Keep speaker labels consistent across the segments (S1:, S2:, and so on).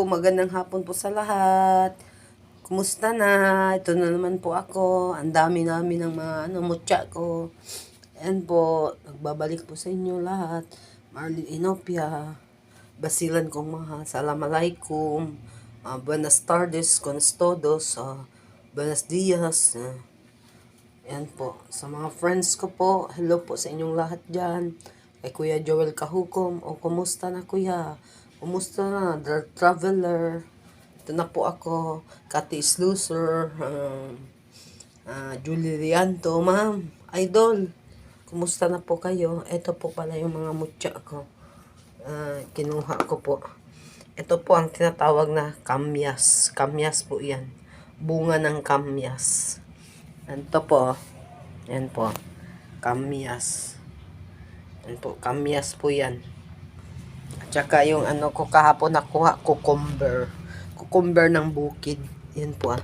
S1: magandang hapon po sa lahat. Kumusta na? Ito na naman po ako. Ang dami namin ng mga mutya ko. Ayan po, nagbabalik po sa inyo lahat. Marlene Inopia, Basilan kong mahal, Assalamualaikum, Buenas tardes, Buenas todos, Buenos dias. Ayan po, sa mga friends ko po, hello po sa inyong lahat dyan. Kay Kuya Joel Kahukom, o kumusta na kuya? Kumusta na, the traveler? Ito na po ako, Kati Sluser, Julie Rianto, ma'am, idol. Kumusta na po kayo? Ito po pala yung mga mutya ko. Kinuha ko po. Ito po ang tinatawag na kamyas. Kamyas po yan. Bunga ng kamyas. Ito po. Yan po. Kamyas. Yan po. Kamyas po yan. At saka yung ko kahapon nakuha, cucumber. Cucumber ng bukid. Yan po.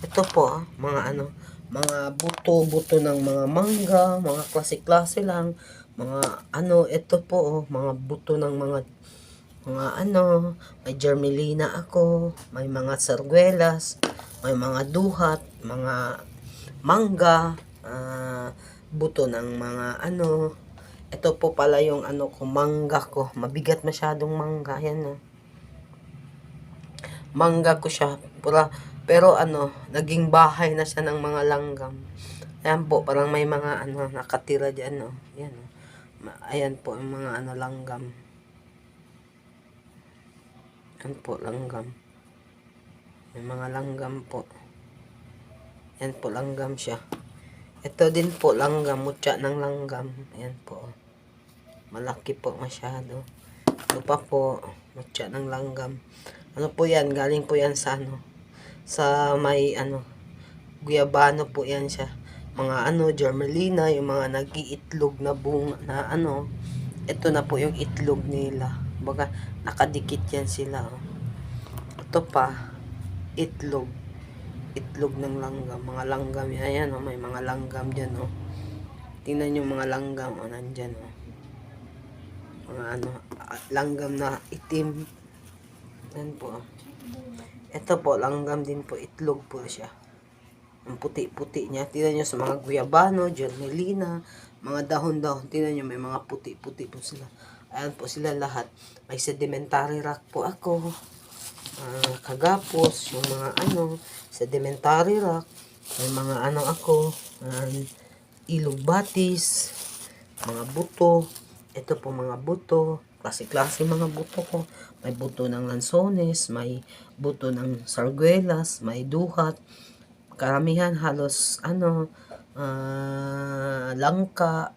S1: Ito po. Mga mga buto-buto ng mga mangga. Mga klase-klase lang. Mga ito po. Mga buto ng mga may germelina ako, may mga sarguelas, may mga duhat, mga mangga, buto ng mga ito po pala yung ko, mangga ko, mabigat masyadong mangga, yan mangga ko siya, pero naging bahay na siya ng mga langgam. Ayan po, parang may mga nakatira dyan, yan, ayan po yung mga langgam. Yan po, langgam. May mga langgam po. Yan po, langgam siya. Ito din po, langgam. Mutya ng langgam. Yan po. Malaki po masyado. Ito pa po, mutya ng langgam. Ano po yan? Galing po yan sa sa may guyabano po yan siya. Mga germelina, yung mga nag-iitlog na bunga na ito na po yung itlog nila. Baga, nakadikit yan sila. Ito pa, itlog. Itlog ng langgam. Mga langgam yan. Ayan, may mga langgam dyan. Tingnan nyo mga langgam. Nandyan. Mga langgam na itim. Yan po. Ito po, langgam din po. Itlog po siya. Ang puti-puti niya. Tingnan nyo sa mga guyabano, germelina, mga dahon-dahon. Tingnan nyo, may mga puti-puti po sila. Ayan po sila lahat. May sedimentary rock po ako. Kagapos, yung mga sedimentary rock. May mga ako. Ilog batis. Mga buto. Ito po mga buto. Klase-klase mga buto ko. May buto ng lansones. May buto ng sarguelas. May duhat. Karamihan halos langka.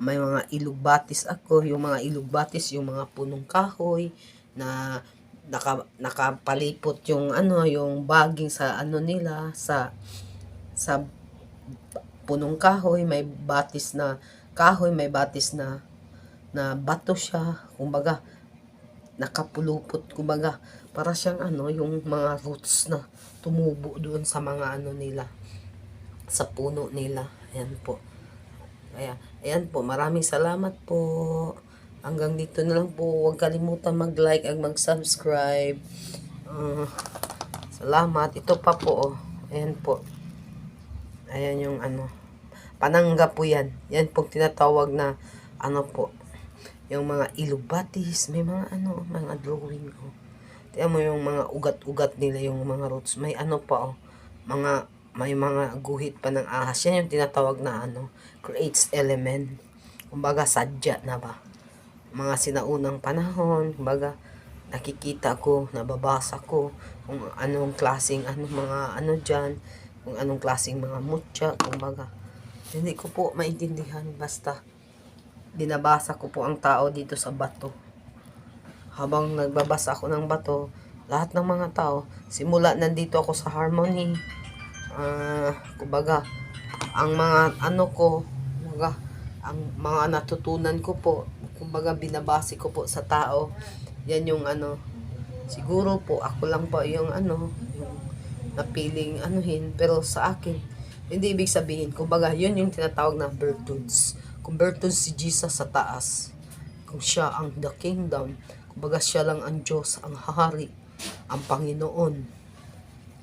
S1: May mga ilugbatis ako, yung mga ilugbatis, yung mga punong kahoy na nakapalipot yung yung baging sa nila sa punong kahoy, may batis na kahoy, may batis na bato siya, kumbaga nakapulupot, kumbaga para siyang yung mga roots na tumubo doon sa mga nila, sa puno nila. Ayan po. Ayan po, maraming salamat po. Hanggang dito na lang po. Huwag kalimutan mag-like at mag-subscribe. Salamat. Ito pa po. Ayan po. Ayan yung panangga po yan. Yan po tinatawag na po. Yung mga ilugbatis. May mga mga drawing ko. Tingnan mo yung mga ugat-ugat nila, yung mga roots. May pa may mga guhit pa ng ahas. Yan yung tinatawag na creates element. Kumbaga sadya na ba. Mga sinaunang panahon, kumbaga nakikita ko, nababasa ko kung anong klaseng mga dyan, kung anong klaseng mga mutya, kumbaga hindi ko po maintindihan, basta binabasa ko po ang tao dito sa bato. Habang nagbabasa ako ng bato, lahat ng mga tao, simula nandito ako sa Harmony, kumbaga ang mga kumbaga ang mga natutunan ko po, kumbaga binabase ko po sa tao. Yan yung siguro po ako lang po yung yung napiling pero sa akin hindi ibig sabihin, kumbaga yun yung tinatawag na virtudes. Kung virtudes si Jesus sa taas, kung siya ang the kingdom, kumbaga siya lang ang Diyos, ang hari, ang Panginoon.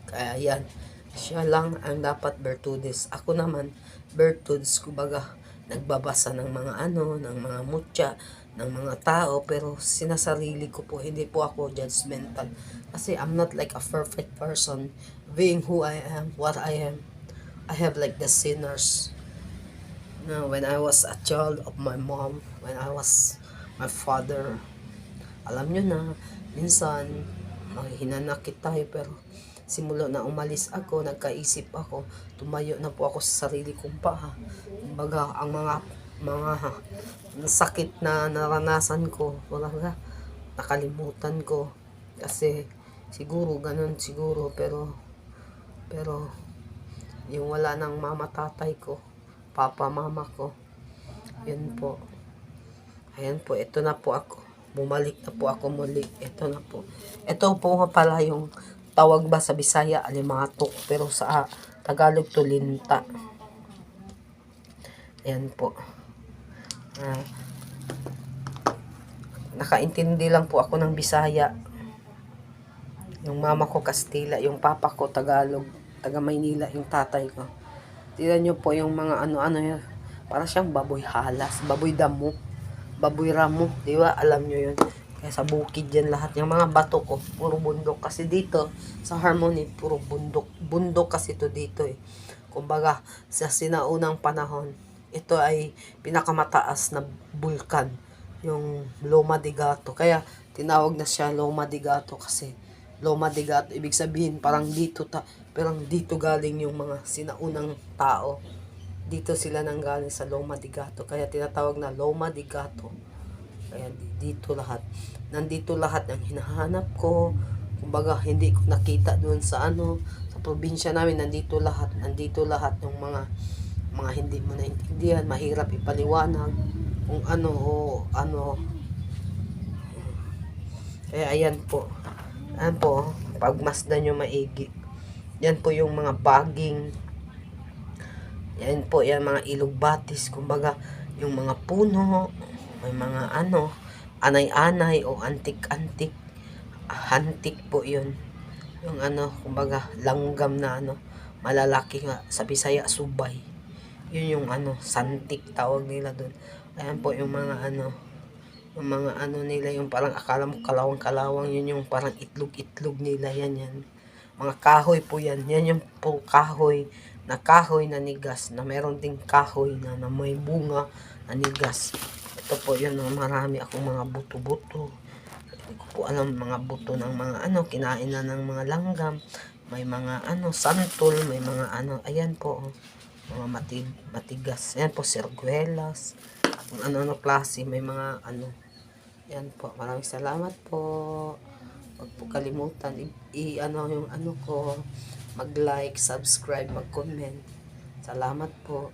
S1: Kaya yan, siya lang ang dapat bertudes. Ako naman, bertudes, kumbaga, nagbabasa ng mga ng mga mutya, ng mga tao, pero sinasarili ko po, hindi po ako judgmental. Kasi I'm not like a perfect person, being who I am, what I am. I have like the sinners. No, when I was a child of my mom, when I was my father, alam nyo na, minsan, hinanakit tayo, pero simula na umalis ako, nagkaisip ako, tumayo na po ako sa sarili kong paa. Kumbaga, ang mga sakit na naranasan ko, talaga, nakalimutan ko. Kasi, siguro, ganun siguro, pero, yung wala ng mama tatay ko, papa mama ko, yun po. Ayan po, ito na po ako. Bumalik na po ako muli. Ito na po. Ito po nga pala yung tawag ba sa Bisaya, alimatok. Pero sa Tagalog to linta. Ayan po. Nakaintindi lang po ako ng Bisaya. Yung mama ko Kastila, yung papa ko Tagalog, taga Maynila yung tatay ko. Tignan nyo po yung mga ano-ano yun. Para siyang baboy halas, baboy damo, baboy ramo, di ba? Alam nyo yun. Kaya sa bukid yan lahat. Yung mga bato ko, puro bundok. Kasi dito, sa Harmony, puro bundok. Bundok kasi to dito eh. Kumbaga, sa sinaunang panahon, ito ay pinakamataas na bulkan. Yung Loma de Gato. Kaya, tinawag na siya Loma de Gato kasi Loma de Gato, ibig sabihin, parang dito galing yung mga sinaunang tao. Dito sila nanggaling sa Loma de Gato. Kaya tinatawag na Loma de Gato. Kaya dito lahat. Nandito lahat ang hinahanap ko. Kumbaga, hindi ko nakita doon sa sa probinsya namin. Nandito lahat. Nandito lahat yung mga hindi mo naintindihan. Mahirap ipaliwanag kung ano o ano. Kaya ayan po. Ayan po. Pagmasdan nyo maigi. Yan po yung mga baging. Yan po, yan mga ilog batis, kumbaga, yung mga puno, may mga anay-anay o antik-antik. Antik po yun. Yung kumbaga, langgam na malalaki nga, sa Bisaya, subay. Yun yung santik tawag nila doon. Ayan po yung mga yung mga nila, yung parang akala mo kalawang-kalawang, yun yung parang itlog-itlog nila, yan. Mga kahoy po yan. Yan yung po kahoy na nigas, na meron ding kahoy na may bunga na nigas. Ito po yun, marami akong mga buto-buto. Hindi ko po alam mga buto ng mga kinain na ng mga langgam. May mga santol, may mga ayan po, mga matigas. Ayan po, sirguelas. Kung ano klase, may mga yan po, maraming salamat po. Huwag po kalimutan yung ko, mag-like, subscribe, mag-comment. Salamat po.